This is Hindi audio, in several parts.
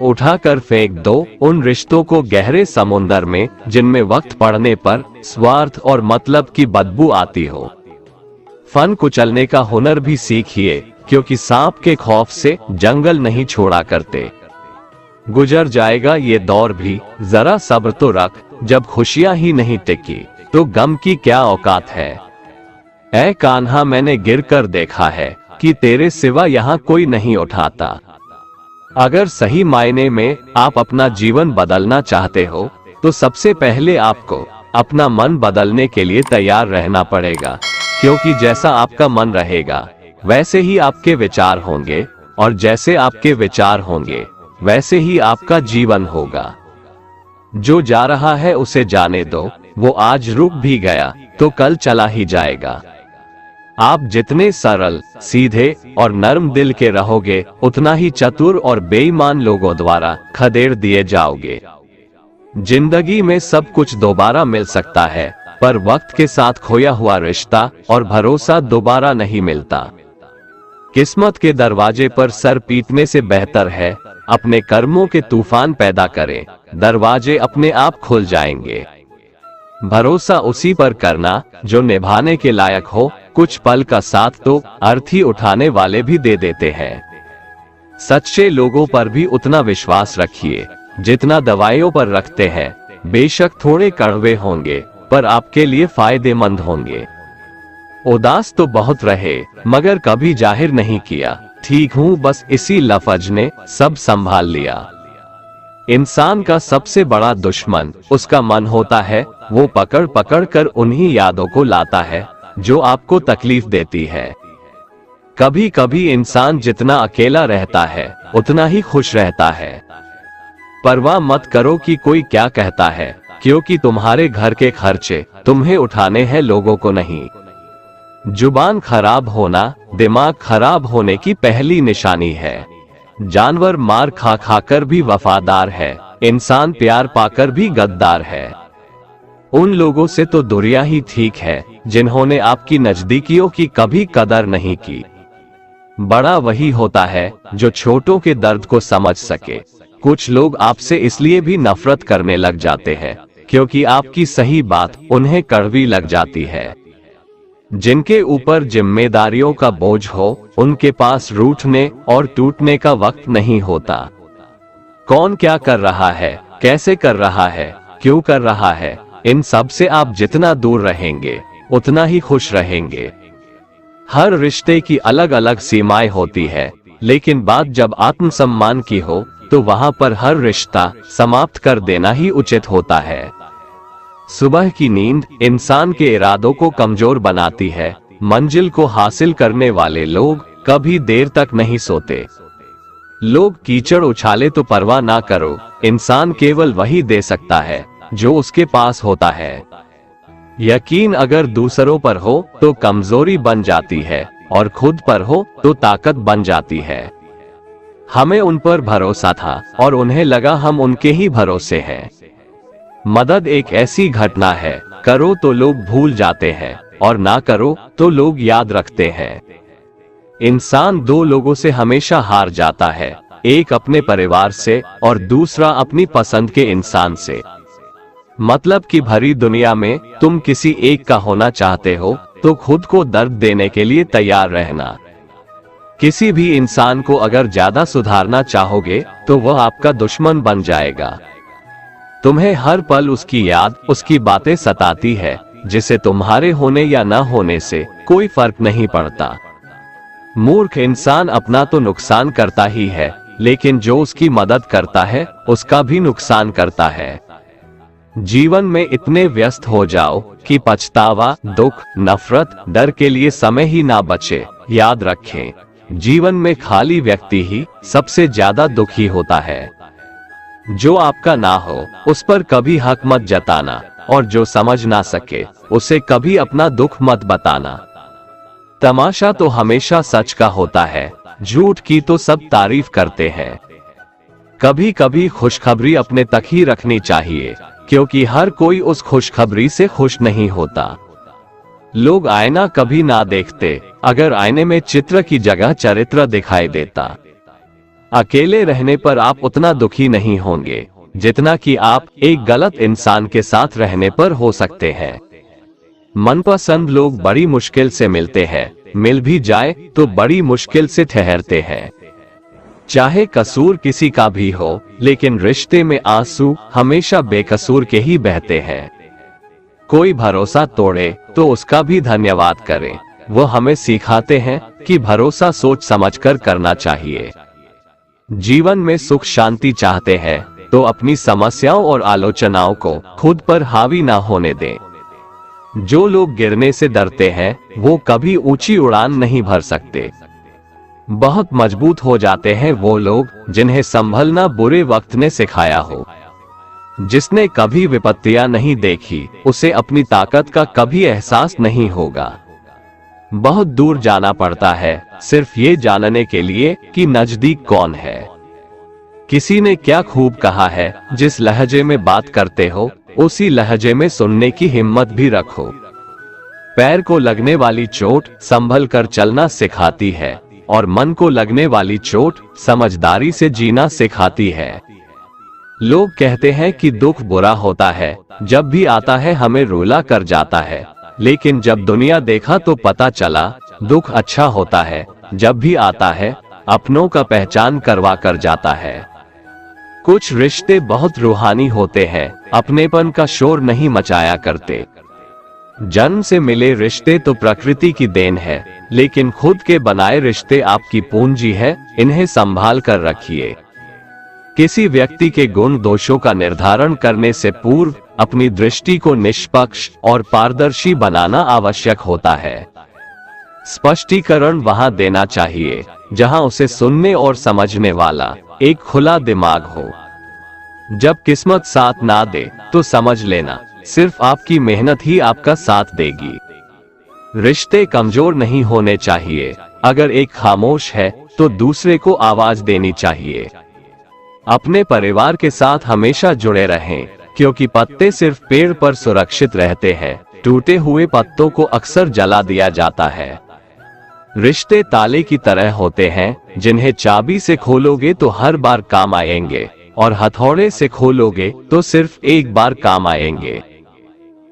उठाकर फेंक दो उन रिश्तों को गहरे समुंदर में जिनमें वक्त पड़ने पर स्वार्थ और मतलब की बदबू आती हो। फन कुचलने का हुनर भी सीखिए, क्योंकि सांप के खौफ से जंगल नहीं छोड़ा करते। गुजर जाएगा ये दौर भी, जरा सब्र तो रख, जब खुशियां ही नहीं टिकी तो गम की क्या औकात है। ऐ कान्हा, मैंने गिर कर देखा है कि तेरे सिवा यहाँ कोई नहीं उठाता। अगर सही मायने में आप अपना जीवन बदलना चाहते हो तो सबसे पहले आपको अपना मन बदलने के लिए तैयार रहना पड़ेगा, क्योंकि जैसा आपका मन रहेगा वैसे ही आपके विचार होंगे, और जैसे आपके विचार होंगे वैसे ही आपका जीवन होगा। जो जा रहा है उसे जाने दो, वो आज रुक भी गया तो कल चला ही जाएगा। आप जितने सरल, सीधे और नर्म दिल के रहोगे, उतना ही चतुर और बेईमान लोगों द्वारा खदेड़ दिए जाओगे। जिंदगी में सब कुछ दोबारा मिल सकता है, पर वक्त के साथ खोया हुआ रिश्ता और भरोसा दोबारा नहीं मिलता। किस्मत के दरवाजे पर सर पीटने से बेहतर है अपने कर्मों के तूफान पैदा करें, दरवाजे अपने आप खुल जाएंगे। भरोसा उसी पर करना जो निभाने के लायक हो, कुछ पल का साथ तो अर्थी उठाने वाले भी दे देते हैं। सच्चे लोगों पर भी उतना विश्वास रखिए जितना दवाइयों पर रखते हैं। बेशक थोड़े कड़वे होंगे, पर आपके लिए फायदेमंद होंगे। उदास तो बहुत रहे, मगर कभी जाहिर नहीं किया ठीक हूँ, बस इसी लफ्ज ने सब संभाल लिया। इंसान का सबसे बड़ा दुश्मन उसका मन होता है। वो पकड़ पकड़ कर उन्हीं यादों को लाता है जो आपको तकलीफ देती है। कभी कभी इंसान जितना अकेला रहता है उतना ही खुश रहता है। परवाह मत करो कि कोई क्या कहता है, क्योंकि तुम्हारे घर के खर्चे तुम्हें उठाने हैं, लोगों को नहीं। जुबान खराब होना दिमाग खराब होने की पहली निशानी है। जानवर मार खा खाकर भी वफादार है, इंसान प्यार पाकर भी गद्दार है। उन लोगों से तो दुनिया ही ठीक है जिन्होंने आपकी नजदीकियों की कभी कदर नहीं की। बड़ा वही होता है जो छोटों के दर्द को समझ सके। कुछ लोग आपसे इसलिए भी नफरत करने लग जाते हैं क्योंकि आपकी सही बात उन्हें कड़वी लग जाती है। जिनके ऊपर जिम्मेदारियों का बोझ हो, उनके पास रूठने और टूटने का वक्त नहीं होता। कौन क्या कर रहा है, कैसे कर रहा है, क्यों कर रहा है, इन सब से आप जितना दूर रहेंगे उतना ही खुश रहेंगे। हर रिश्ते की अलग अलग सीमाएं होती है, लेकिन बात जब आत्मसम्मान की हो तो वहां पर हर रिश्ता समाप्त कर देना ही उचित होता है। सुबह की नींद इंसान के इरादों को कमजोर बनाती है। मंजिल को हासिल करने वाले लोग कभी देर तक नहीं सोते। लोग कीचड़ उछाले तो परवाह ना करो, इंसान केवल वही दे सकता है जो उसके पास होता है। यकीन अगर दूसरों पर हो तो कमजोरी बन जाती है, और खुद पर हो तो ताकत बन जाती है। हमें उन पर भरोसा था और उन्हें लगा हम उनके ही भरोसे हैं। मदद एक ऐसी घटना है, करो तो लोग भूल जाते हैं और ना करो तो लोग याद रखते हैं। इंसान दो लोगों से हमेशा हार जाता है, एक अपने परिवार से और दूसरा अपनी पसंद के इंसान से। मतलब की भरी दुनिया में तुम किसी एक का होना चाहते हो तो खुद को दर्द देने के लिए तैयार रहना। किसी भी इंसान को अगर ज्यादा सुधारना चाहोगे तो वह आपका दुश्मन बन जाएगा। तुम्हें हर पल उसकी याद, उसकी बातें सताती है, जिसे तुम्हारे होने या न होने से कोई फर्क नहीं पड़ता। मूर्ख इंसान अपना तो नुकसान करता ही है, लेकिन जो उसकी मदद करता है उसका भी नुकसान करता है। जीवन में इतने व्यस्त हो जाओ कि पछतावा, दुख, नफरत, डर के लिए समय ही ना बचे। याद रखें, जीवन में खाली व्यक्ति ही सबसे ज्यादा दुखी होता है। जो आपका ना हो उस पर कभी हक मत जताना, और जो समझ ना सके उसे कभी अपना दुख मत बताना। तमाशा तो हमेशा सच का होता है, झूठ की तो सब तारीफ करते हैं। कभी कभी खुशखबरी अपने तक ही रखनी चाहिए, क्योंकि हर कोई उस खुशखबरी से खुश नहीं होता। लोग आईना कभी ना देखते, अगर आईने में चित्र की जगह चरित्र दिखाई देता। अकेले रहने पर आप उतना दुखी नहीं होंगे जितना कि आप एक गलत इंसान के साथ रहने पर हो सकते हैं। मनपसंद लोग बड़ी मुश्किल से मिलते हैं, मिल भी जाए तो बड़ी मुश्किल से ठहरते हैं। चाहे कसूर किसी का भी हो, लेकिन रिश्ते में आंसू हमेशा बेकसूर के ही बहते हैं। कोई भरोसा तोड़े तो उसका भी धन्यवाद करें। वो हमें सिखाते हैं कि भरोसा सोच समझकर करना चाहिए। जीवन में सुख शांति चाहते हैं तो अपनी समस्याओं और आलोचनाओं को खुद पर हावी ना होने दें। जो लोग गिरने से डरते हैं वो कभी ऊंची उड़ान नहीं भर सकते। बहुत मजबूत हो जाते हैं वो लोग जिन्हें संभलना बुरे वक्त ने सिखाया हो। जिसने कभी विपत्तियां नहीं देखी उसे अपनी ताकत का कभी एहसास नहीं होगा। बहुत दूर जाना पड़ता है सिर्फ ये जानने के लिए कि नजदीक कौन है। किसी ने क्या खूब कहा है, जिस लहजे में बात करते हो उसी लहजे में सुनने की हिम्मत भी रखो। पैर को लगने वाली चोट संभल कर चलना सिखाती है और मन को लगने वाली चोट समझदारी से जीना सिखाती है। लोग कहते हैं कि दुख बुरा होता है, जब भी आता है हमें रुला कर जाता है, लेकिन जब दुनिया देखा तो पता चला दुख अच्छा होता है, जब भी आता है अपनों का पहचान करवा कर जाता है। कुछ रिश्ते बहुत रूहानी होते हैं, अपनेपन का शोर नहीं मचाया करते। जन्म से मिले रिश्ते तो प्रकृति की देन है, लेकिन खुद के बनाए रिश्ते आपकी पूंजी है, इन्हें संभाल कर रखिए। किसी व्यक्ति के गुण दोषों का निर्धारण करने से पूर्व अपनी दृष्टि को निष्पक्ष और पारदर्शी बनाना आवश्यक होता है। स्पष्टीकरण वहां देना चाहिए जहां उसे सुनने और समझने वाला एक खुला दिमाग हो। जब किस्मत साथ ना दे तो समझ लेना सिर्फ आपकी मेहनत ही आपका साथ देगी। रिश्ते कमजोर नहीं होने चाहिए। अगर एक खामोश है तो दूसरे को आवाज देनी चाहिए। अपने परिवार के साथ हमेशा जुड़े रहें, क्योंकि पत्ते सिर्फ पेड़ पर सुरक्षित रहते हैं, टूटे हुए पत्तों को अक्सर जला दिया जाता है। रिश्ते ताले की तरह होते हैं, जिन्हें चाबी से खोलोगे तो हर बार काम आएंगे और हथौड़े से खोलोगे तो सिर्फ एक बार काम आएंगे।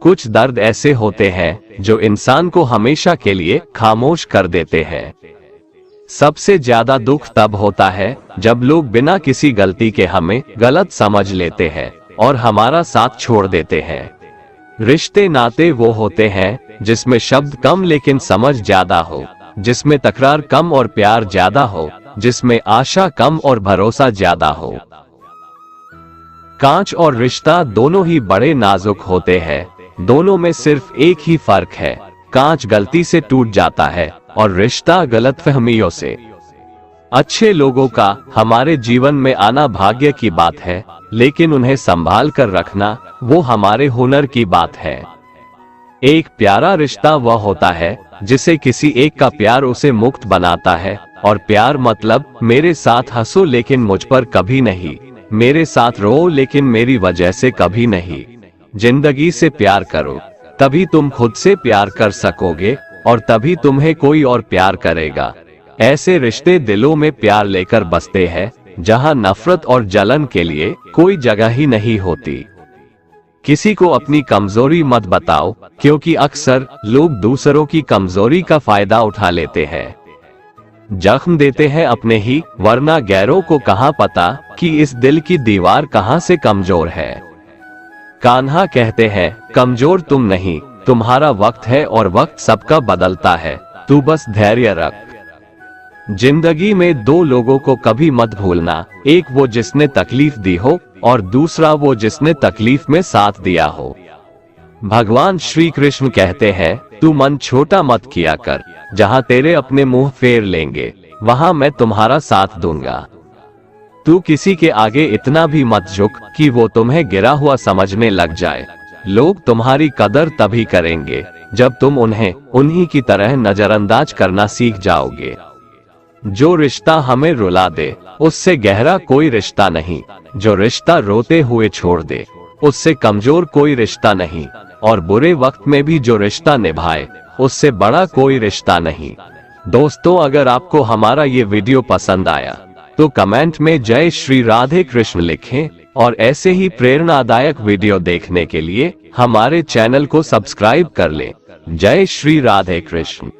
कुछ दर्द ऐसे होते हैं जो इंसान को हमेशा के लिए खामोश कर देते हैं। सबसे ज्यादा दुख तब होता है जब लोग बिना किसी गलती के हमें गलत समझ लेते हैं और हमारा साथ छोड़ देते हैं। रिश्ते नाते वो होते हैं जिसमें शब्द कम लेकिन समझ ज्यादा हो, जिसमें तकरार कम और प्यार ज्यादा हो, जिसमें आशा कम और भरोसा ज्यादा हो। कांच और रिश्ता दोनों ही बड़े नाजुक होते हैं, दोनों में सिर्फ एक ही फर्क है, कांच गलती से टूट जाता है और रिश्ता गलतफहमियों से। अच्छे लोगों का हमारे जीवन में आना भाग्य की बात है, लेकिन उन्हें संभाल कर रखना वो हमारे हुनर की बात है। एक प्यारा रिश्ता वह होता है जिसे किसी एक का प्यार उसे मुक्त बनाता है, और प्यार मतलब मेरे साथ हंसो लेकिन मुझ पर कभी नहीं, मेरे साथ रो लेकिन मेरी वजह से कभी नहीं। जिंदगी से प्यार करो, तभी तुम खुद से प्यार कर सकोगे और तभी तुम्हें कोई और प्यार करेगा। ऐसे रिश्ते दिलों में प्यार लेकर बसते हैं, जहां नफरत और जलन के लिए कोई जगह ही नहीं होती। किसी को अपनी कमजोरी मत बताओ, क्योंकि अक्सर लोग दूसरों की कमजोरी का फायदा उठा लेते हैं। जख्म देते हैं अपने ही, वरना गैरों को कहां पता कि इस दिल की दीवार कहां से कमजोर है। कान्हा कहते हैं, कमजोर तुम नहीं, तुम्हारा वक्त है और वक्त सबका बदलता है, तू बस धैर्य रख। जिंदगी में दो लोगों को कभी मत भूलना, एक वो जिसने तकलीफ दी हो और दूसरा वो जिसने तकलीफ में साथ दिया हो। भगवान श्री कृष्ण कहते हैं, तू मन छोटा मत किया कर, जहां तेरे अपने मुंह फेर लेंगे वहां मैं तुम्हारा साथ दूंगा। तू किसी के आगे इतना भी मत झुक कि वो तुम्हें गिरा हुआ समझने लग जाए। लोग तुम्हारी कदर तभी करेंगे जब तुम उन्हें उन्हीं की तरह नजरअंदाज करना सीख जाओगे। जो रिश्ता हमें रुला दे उससे गहरा कोई रिश्ता नहीं, जो रिश्ता रोते हुए छोड़ दे उससे कमजोर कोई रिश्ता नहीं, और बुरे वक्त में भी जो रिश्ता निभाए उससे बड़ा कोई रिश्ता नहीं। दोस्तों, अगर आपको हमारा ये वीडियो पसंद आया तो कमेंट में जय श्री राधे कृष्ण लिखें और ऐसे ही प्रेरणादायक वीडियो देखने के लिए हमारे चैनल को सब्सक्राइब कर लें। जय श्री राधे कृष्ण।